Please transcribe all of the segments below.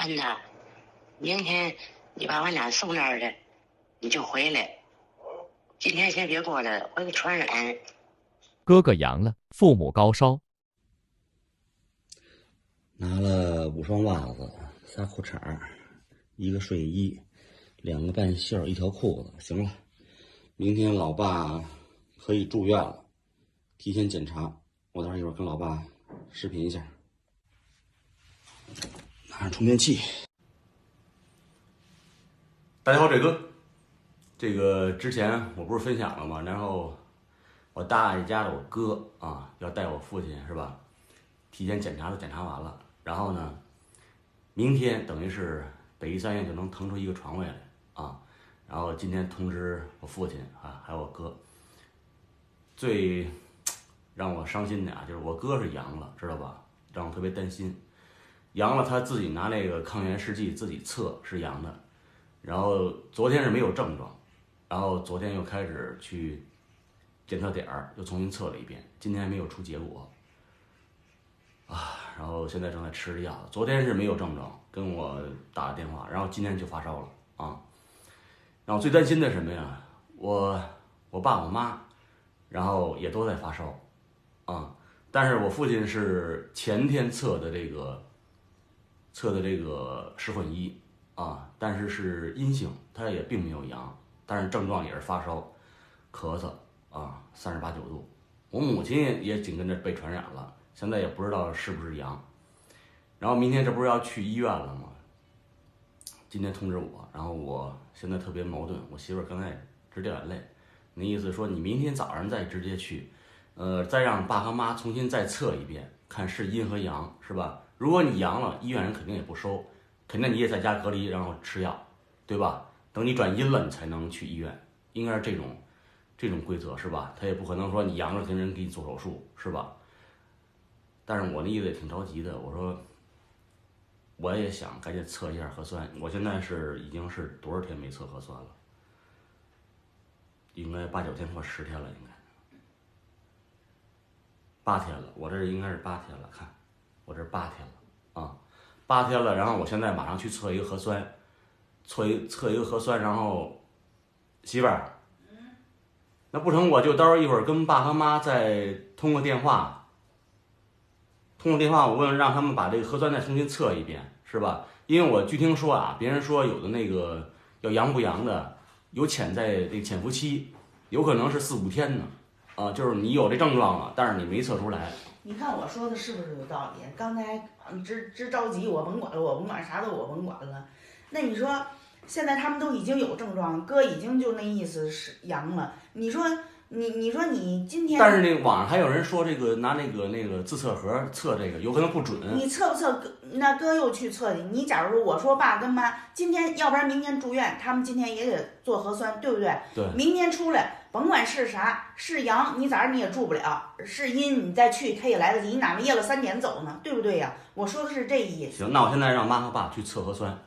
完了，明天你把俺俩送那儿了，你就回来。今天先别过来，我给传染。哥哥阳了，父母高烧。拿了5双袜子、仨裤衩、1个睡衣、2个半袖、1条裤子，行了。明天老爸可以住院了，提前检查。我待会儿一会儿跟老爸视频一下，拿上充电器。大家好，这个之前我不是分享了吗？然后我大爷家的我哥啊，要带我父亲是吧？提前检查都检查完了，然后呢，明天等于是北医3院就能腾出一个床位来啊。然后今天通知我父亲啊，还有我哥。最让我伤心的啊，就是我哥是阳了，知道吧？让我特别担心。阳了，他自己拿那个抗原试剂自己测是阳的，然后昨天是没有症状，然后昨天又开始去检测点儿，又重新测了一遍，今天还没有出结果啊。然后现在正在吃着药，昨天是没有症状，跟我打了电话，然后今天就发烧了啊。然后最担心的是什么呀？我爸我妈，然后也都在发烧啊。但是我父亲是前天测的这个湿混1啊，但是是阴性，他也并没有阳，但是症状也是发烧、咳嗽啊，38、9度。我母亲也紧跟着被传染了，现在也不知道是不是阳。然后明天这不是要去医院了吗？今天通知我，然后我现在特别矛盾。我媳妇儿刚才直掉眼泪，那意思说你明天早上再直接去，再让爸和妈重新再测一遍，看是阴和阳，是吧？如果你阳了，医院人肯定也不收，肯定你也在家隔离，然后吃药，对吧？等你转阴了，你才能去医院，应该是这种规则，是吧？他也不可能说你阳了跟人给你做手术，是吧？但是我那意思也挺着急的，我说我也想赶紧测一下核酸。我现在已经是多少天没测核酸了？应该8、9天或10天了，应该8天了。我这应该是8天了，看我这8天了啊，8天了。然后我现在马上去测一个核酸，测一个核酸，然后媳妇儿，那不成我就到时候一会儿跟爸和妈再通个电话。我问让他们把这个核酸再重新测一遍，是吧？因为我据听说啊，别人说有的那个要阳不阳的，有潜伏期，有可能是4、5天呢，啊，就是你有这症状了，但是你没测出来。你看我说的是不是有道理？刚才直着急，我甭管了，我甭管啥的，我甭管了。那你说现在他们都已经有症状，哥已经就那意思是阳了，你说你今天，但是那个网上还有人说这个拿那个自测盒测这个有可能不准。你测不测？那哥又去测去。你假如说我说爸跟妈今天，要不然明天住院，他们今天也得做核酸，对不对？对。明天出来，甭管是啥，是阳你早上你也住不了，是阴你再去他也来得及，你哪能夜了3点走呢？对不对呀？我说的是这意思。行，那我现在让妈和爸去测核酸，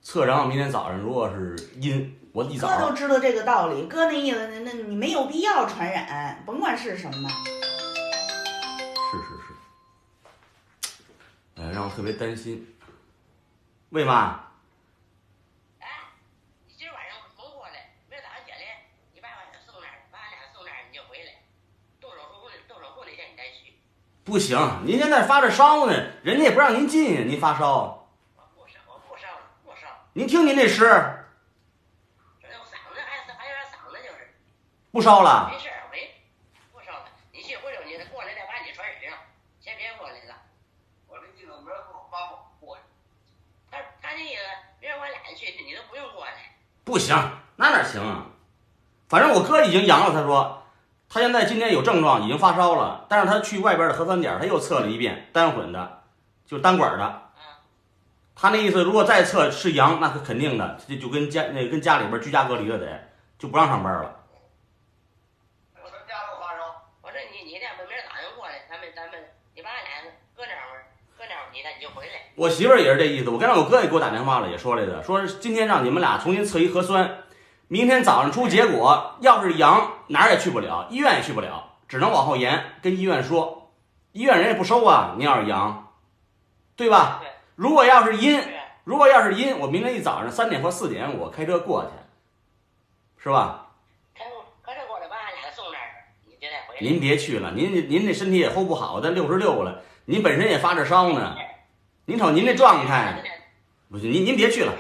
测然后明天早上如果是阴。我一早哥都知道这个道理，哥那意思，那你没有必要传染，甭管是什么。是，让我特别担心。为嘛？你今儿晚上甭过来，明儿早上起来，你把俺俩送那儿，你就回来。动手术那天你再去。不行，您现在发着烧呢，人家也不让您进，您发烧。我不烧了。您听您这诗。不烧了，没事，不烧了。你去回头你过来再把你传染上，先别过来了。我这意思明儿帮我过来。他那意思，明儿我俩去，你都不用过来。不行，那哪行啊？反正我哥已经阳了，他说他现在今天有症状，已经发烧了，但是他去外边的核酸点他又测了一遍，单混的，就是单管的。他那意思，如果再测是阳，那是肯定的，这就跟家里边居家隔离了得，就不让上班了。我媳妇儿也是这意思，我刚才我哥也给我打电话了，也说来的，说今天让你们俩重新测一核酸，明天早上出结果，要是阳哪儿也去不了，医院也去不了，只能往后延，跟医院说，医院人也不收啊，你要是阳，对吧？如果要是阴，如果要是阴，我明天一早上3点或4点我开车过去，是吧？开车过来把俺俩送那儿，你就再回来。您别去了，您这身体也 hold 不好，咱66了，您本身也发着烧呢。您瞅您这状态，不是您别去了，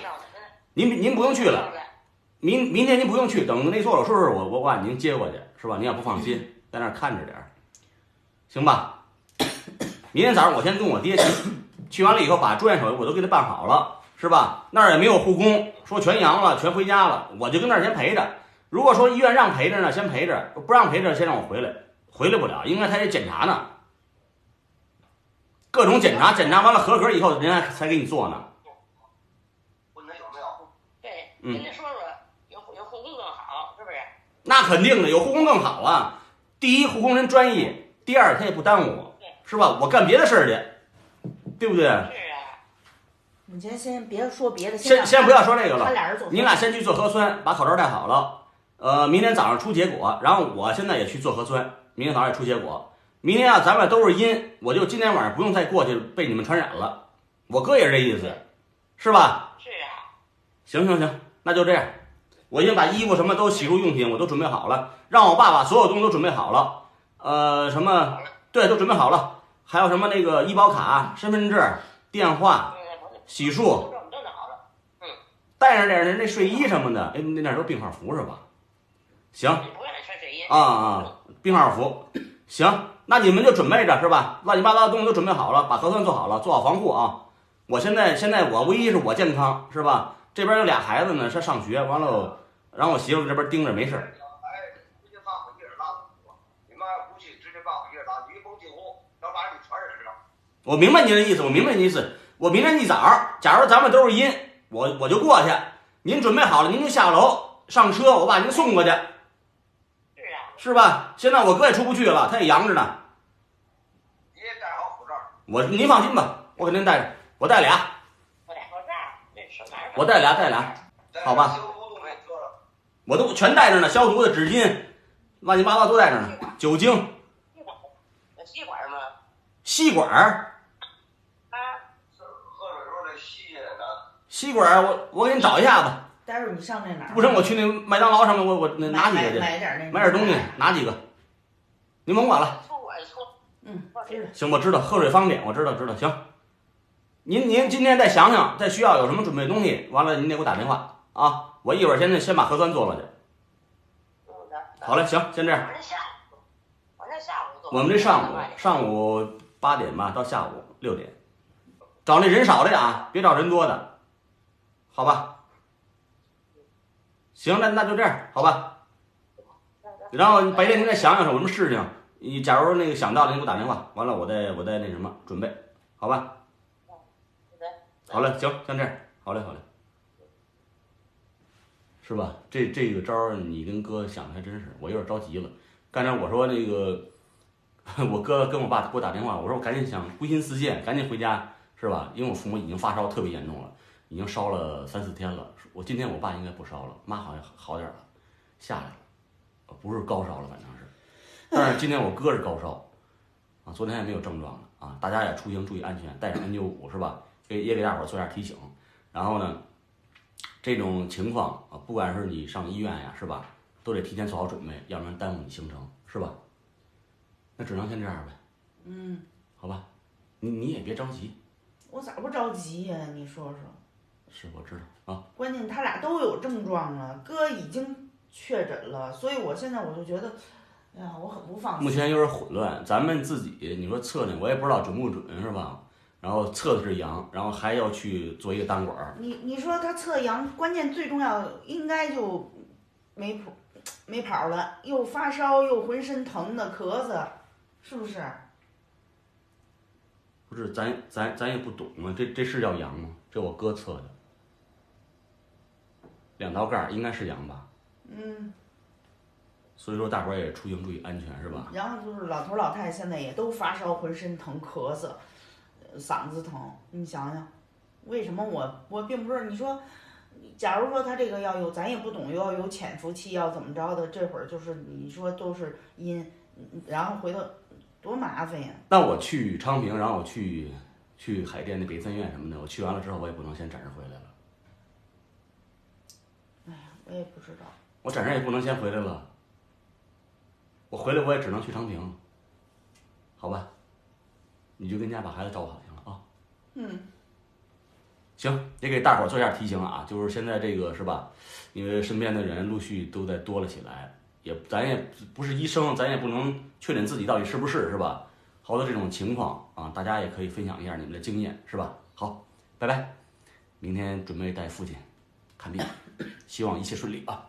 您不用去了。明天您不用去，等那做手术时我把您接过去，是吧？您要不放心，在那儿看着点儿，行吧？明天早上我先跟我爹去完了以后，把住院手续我都给他办好了，是吧？那儿也没有护工，说全阳了，全回家了，我就跟那儿先陪着。如果说医院让陪着呢，先陪着；不让陪着，先让我回来。回来不了，应该他得检查呢，各种检查，检查完了合格以后，人家才给你做呢。跟他说说，有护工更好，是不是？那肯定的，有护工更好啊。第一，护工人专业；第二，他也不耽误，是吧？我干别的事儿去，对不对？是啊。你先别说别的，先不要说这个了。他俩人你俩先去做核酸，把口罩戴好了。明天早上出结果，然后我现在也去做核酸，明天早上也出结果。明天啊，咱们都是阴，我就今天晚上不用再过去被你们传染了。我哥也是这意思，是吧？是啊。行。那就这样，我已经把衣服什么都洗漱用品我都准备好了，让我爸把所有东西都准备好了。什么对都准备好了，还有什么那个医保卡、身份证、电话、洗漱，带上点那睡衣什么的。哎，那都病号服是吧？行。病号服，行。那你们就准备着是吧？乱七八糟的东西都准备好了，把核酸做好了，做好防护啊。我现在我唯一是我健康是吧？这边有俩孩子呢，是上学，完了让我媳妇这边盯着没事。我明白您的意思，我明明天一早，假如咱们都是阴，我就过去。您准备好了，您就下楼上车，我把您送过去。是吧？现在我哥也出不去了，他也阳着呢。你也戴好口罩。您放心吧，我肯定带着，我带俩。我带俩，好吧？我都全带着呢，消毒的纸巾，乱七八糟都带着呢，酒精。吸管吗？吸管？喝水时候得吸下来的。吸管，我给你找一下子。待会儿你上那哪儿？不成，我去那麦当劳上面，我拿几个去，买点东西，拿几个。您甭管了。行，我知道，喝水方便，我知道，行。您今天再想想，再需要有什么准备东西，完了您得给我打电话啊！我一会儿先把核酸做了去。好嘞，行，先这样。我们这上午8点吧，到下午6点，找那人少的啊，别找人多的，好吧？行，那就这样，好吧？然后白天您再想想有什么事情，你假如那个想到了，您给我打电话，完了我再那什么准备，好吧？好嘞，行，像这样，好嘞，是吧？这个招儿你跟哥想的还真是，我有点着急了。刚才我说那个，我哥跟我爸给我打电话，我说我赶紧想归心似箭，赶紧回家，是吧？因为我父母已经发烧特别严重了，已经烧了3、4天了。我今天我爸应该不烧了，妈好像好点了，下来了，不是高烧了，反正是。但是今天我哥是高烧，啊，昨天还没有症状呢，啊，大家也出行注意安全，带上 N95 是吧？也给大伙儿做点提醒。然后呢，这种情况啊，不管是你上医院呀，是吧，都得提前做好准备，要不然耽误你行程，是吧？那只能先这样呗。好吧，你也别着急。我咋不着急呀？你说说。是，我知道啊。关键他俩都有症状了，哥已经确诊了，所以我现在我就觉得，哎呀，我很不放心。目前有点混乱，咱们自己你说测呢，我也不知道准不准，是吧？然后测的是阳，然后还要去做一个单管。你说他测阳，关键最重要应该就没跑了，又发烧又浑身疼的咳嗽，是不是？不是，咱也不懂啊，这是叫阳吗？这我哥测的，2道杠应该是阳吧？所以说大伙儿也出行注意安全，是吧？然后就是老头老太太现在也都发烧，浑身疼，咳嗽。嗓子疼，你想想，为什么我并不是你说，假如说他这个要有，咱也不懂，又要有潜伏期，要怎么着的，这会儿就是你说都是阴，然后回头多麻烦呀。那我去昌平，然后我去去海淀的北森院什么的，我去完了之后，我也不能先暂时回来了。哎呀，我也不知道。我暂时也不能先回来了。我回来我也只能去昌平，好吧？你就跟家把孩子照顾好就行了啊。嗯。行，也给大伙儿做一下提醒啊，就是现在这个是吧？因为身边的人陆续都在多了起来，咱也不是医生，咱也不能确诊自己到底是不是吧？好多这种情况啊，大家也可以分享一下你们的经验，是吧？好，拜拜，明天准备带父亲看病，希望一切顺利啊。